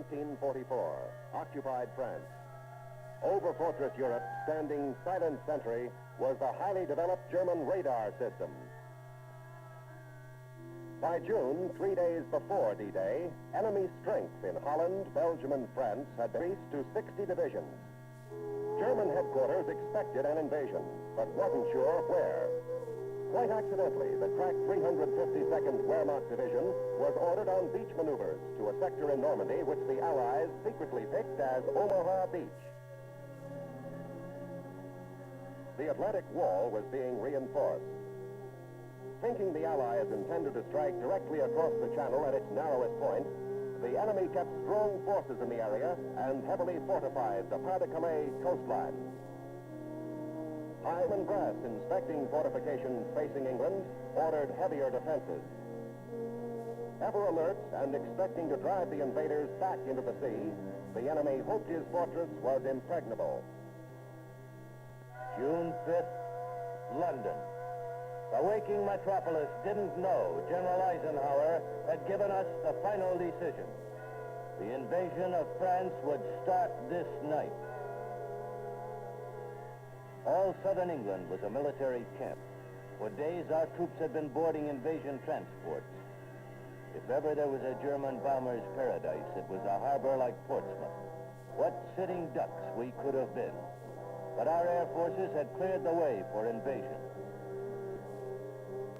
1944, occupied France. Over Fortress Europe, standing silent sentry, was the highly developed German radar system. By June, 3 days before D-Day, enemy strength in Holland, Belgium, and France had increased to 60 divisions. German headquarters expected an invasion, but wasn't sure where. Quite accidentally, the crack 352nd Wehrmacht Division was ordered on beach maneuvers to a sector in Normandy which the Allies secretly picked as Omaha Beach. The Atlantic Wall was being reinforced. Thinking the Allies intended to strike directly across the channel at its narrowest point, the enemy kept strong forces in the area and heavily fortified the Pas-de-Calais coastline. AIRMAN brass inspecting fortifications facing England ordered heavier defenses. Ever alert and expecting to drive the invaders back into the sea, the enemy hoped his fortress was impregnable. June 5th, London. The waking metropolis didn't know General Eisenhower had given us the final decision. The invasion of France would start this night. All southern England was a military camp. For days, our troops had been boarding invasion transports. If ever there was a German bomber's paradise, it was a harbor like Portsmouth. What sitting ducks we could have been. But our air forces had cleared the way for invasion.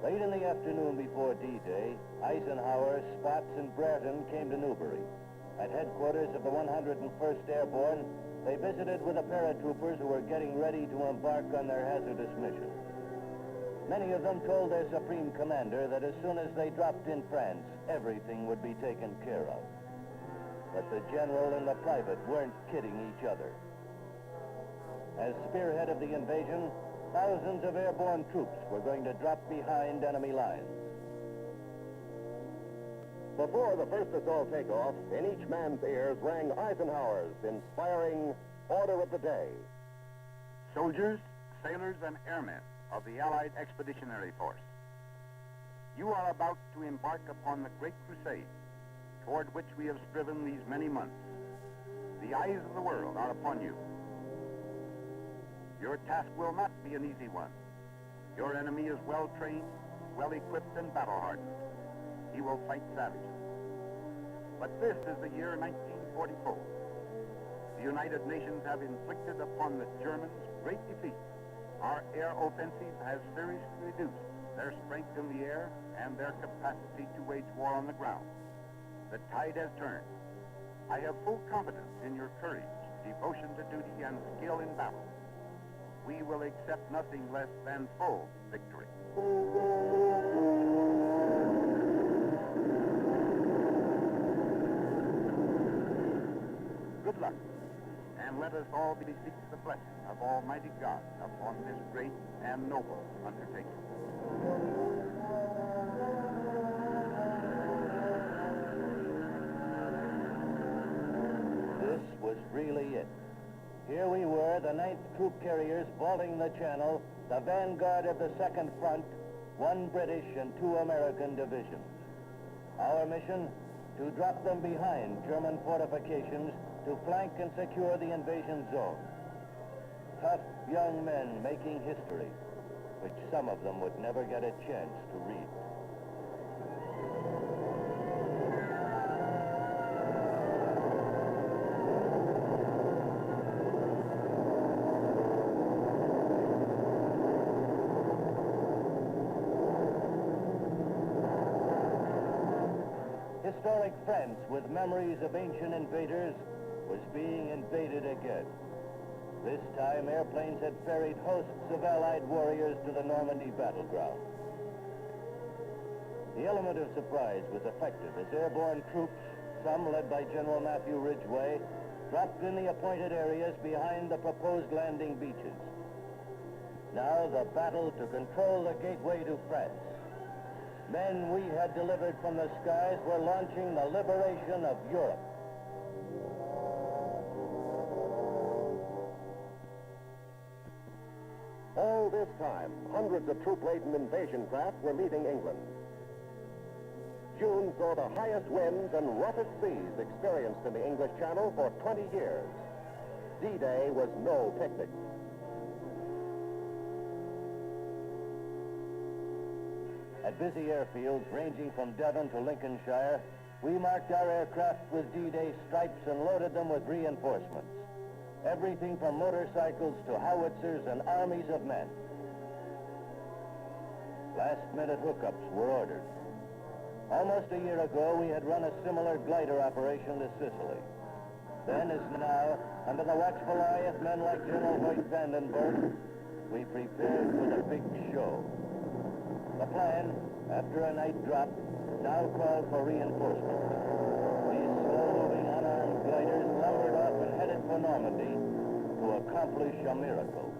Late in the afternoon before D-Day, Eisenhower, Spaatz, and Brereton came to Newbury. At headquarters of the 101st Airborne, they visited with the paratroopers who were getting ready to embark on their hazardous mission. Many of them told their Supreme Commander that as soon as they dropped in France, everything would be taken care of. But the general and the private weren't kidding each other. As spearhead of the invasion, thousands of airborne troops were going to drop behind enemy lines. Before the first assault takeoff, in each man's ears rang Eisenhower's inspiring order of the day. Soldiers, sailors, and airmen of the Allied Expeditionary Force, you are about to embark upon the great crusade toward which we have striven these many months. The eyes of the world are upon you. Your task will not be an easy one. Your enemy is well-trained, well-equipped, and battle-hardened. He will fight savagely. But this is the year 1944. The United Nations have inflicted upon the Germans great defeat. Our air offensive has seriously reduced their strength in the air and their capacity to wage war on the ground. The tide has turned. I have full confidence in your courage, devotion to duty, and skill in battle. We will accept nothing less than full victory. Good luck, and let us all beseech the blessing of Almighty God upon this great and noble undertaking. This was really it. Here we were, the 9th Troop Carriers vaulting the Channel, the vanguard of the Second Front, 1 British and 2 American divisions. Our mission, to drop them behind German fortifications, to flank and secure the invasion zone. Tough young men making history, which some of them would never get a chance to read. Historic France, with memories of ancient invaders, was being invaded again. This time, airplanes had ferried hosts of Allied warriors to the Normandy battleground. The element of surprise was effective as airborne troops, some led by General Matthew Ridgway, dropped in the appointed areas behind the proposed landing beaches. Now the battle to control the gateway to France. Men we had delivered from the skies were launching the liberation of Europe. All this time, hundreds of troop-laden invasion craft were leaving England. June saw the highest winds and roughest seas experienced in the English Channel for 20 years. D-Day was no picnic. At busy airfields ranging from Devon to Lincolnshire, we marked our aircraft with D-Day stripes and loaded them with reinforcements. Everything from motorcycles to howitzers and armies of men. Last-minute hookups were ordered. Almost a year ago, we had run a similar glider operation to Sicily. Then, as now, under the watchful eye of men like General Hoyt Vandenberg, we prepared for the big show. The plan, after a night drop, now called for reinforcements. These slow-moving unarmed gliders lumbered off and headed for Normandy to accomplish a miracle.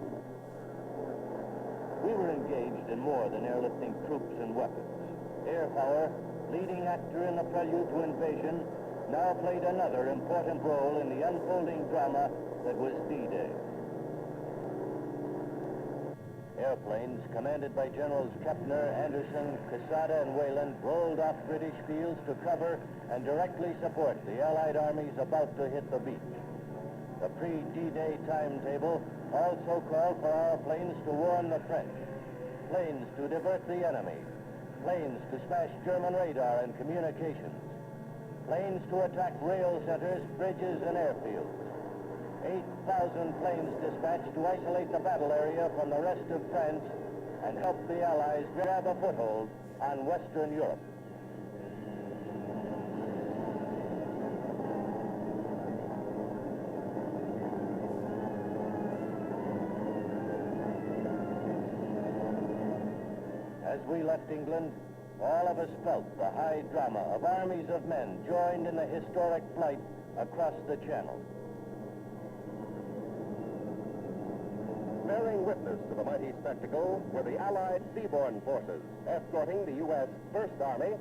We were engaged in more than airlifting troops and weapons. Air power, leading actor in the prelude to invasion, now played another important role in the unfolding drama that was D-Day. Airplanes commanded by Generals Kepner, Anderson, Quesada, and Wayland rolled off British fields to cover and directly support the Allied armies about to hit the beach. The pre-D-Day timetable also called for our planes to warn the French, planes to divert the enemy, planes to smash German radar and communications, planes to attack rail centers, bridges, and airfields. 8,000 planes dispatched to isolate the battle area from the rest of France and help the Allies grab a foothold on Western Europe. As we left England, all of us felt the high drama of armies of men joined in the historic flight across the Channel. Bearing witness to the mighty spectacle were the Allied seaborne forces escorting the U.S. First Army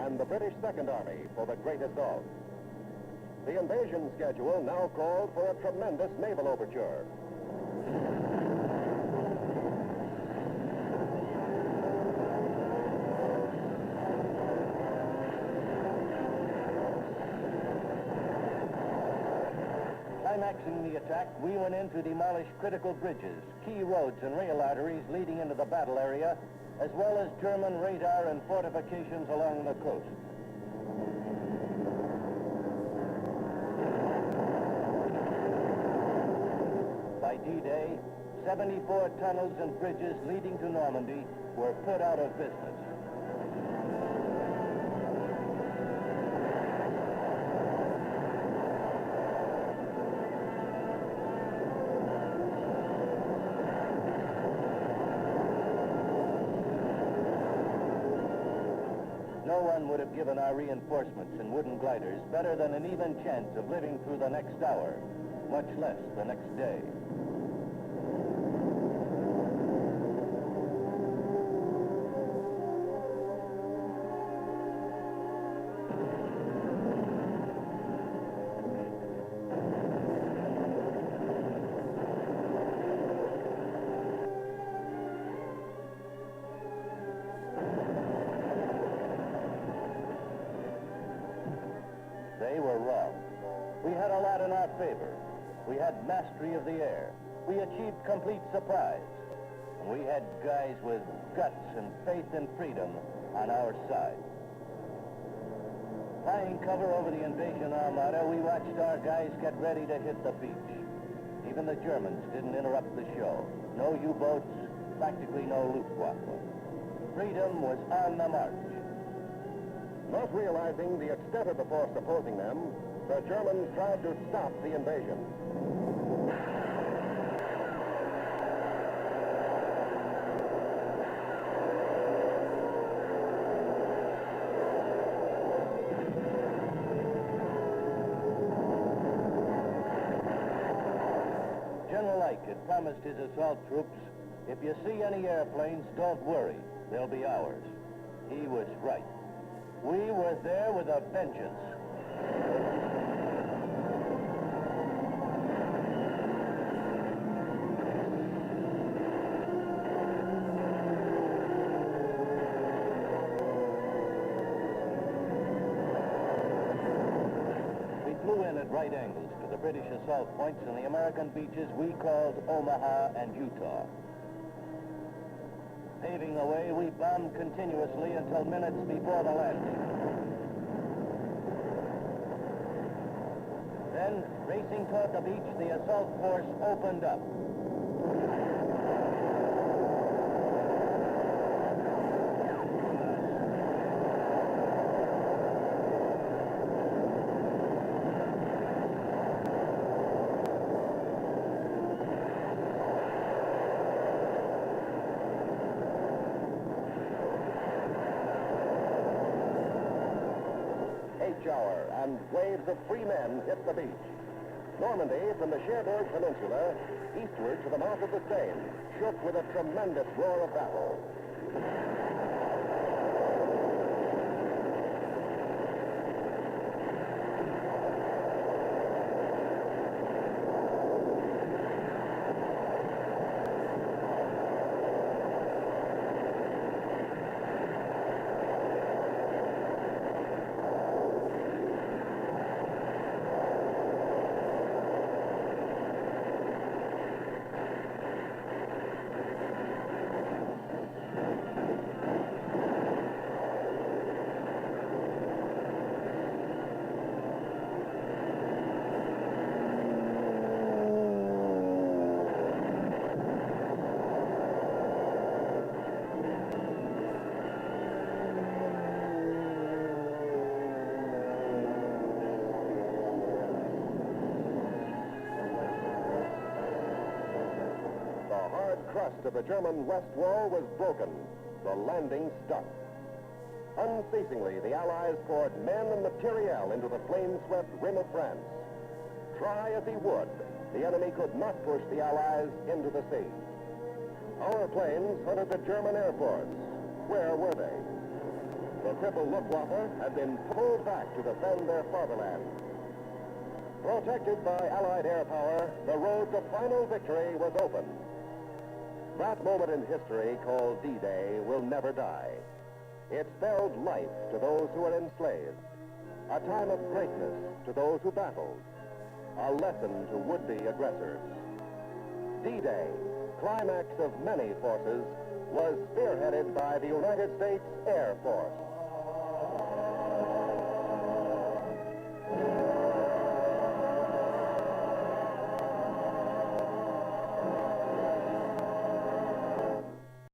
and the British Second Army for the great assault. The invasion schedule now called for a tremendous naval overture. Climaxing the attack, we went in to demolish critical bridges, key roads and rail arteries leading into the battle area, as well as German radar and fortifications along the coast. By D-Day, 74 tunnels and bridges leading to Normandy were put out of business. No one would have given our reinforcements and wooden gliders better than an even chance of living through the next hour, much less the next day. They were wrong. We had a lot in our favor. We had mastery of the air. We achieved complete surprise. And we had guys with guts and faith in freedom on our side. Flying cover over the invasion armada, we watched our guys get ready to hit the beach. Even the Germans didn't interrupt the show. No U-boats, practically no Luftwaffe. Freedom was on the march. Not realizing the extent of the force opposing them, the Germans tried to stop the invasion. General Ike had promised his assault troops, if you see any airplanes, don't worry, they'll be ours. He was right. We were there with a vengeance. at right angles to the British assault points in the American beaches we called Omaha and Utah. Paving the way, we bombed continuously until minutes before the landing. Then, racing toward the beach, the assault force opened up. Shower, and waves of free men hit the beach. Normandy, from the Cherbourg Peninsula, eastward to the mouth of the Seine, shook with a tremendous roar of battle. Crust of the German west wall was broken. The landing stuck. Unceasingly, the Allies poured men and materiel into the flame-swept rim of France. Try as he would, the enemy could not push the Allies into the sea. Our planes hunted the German Air Force. Where were they? The crippled Luftwaffe had been pulled back to defend their fatherland. Protected by Allied air power, the road to final victory was open. That moment in history called D-Day will never die. It spelled life to those who were enslaved, a time of greatness to those who battled, a lesson to would-be aggressors. D-Day, climax of many forces, was spearheaded by the United States Air Force.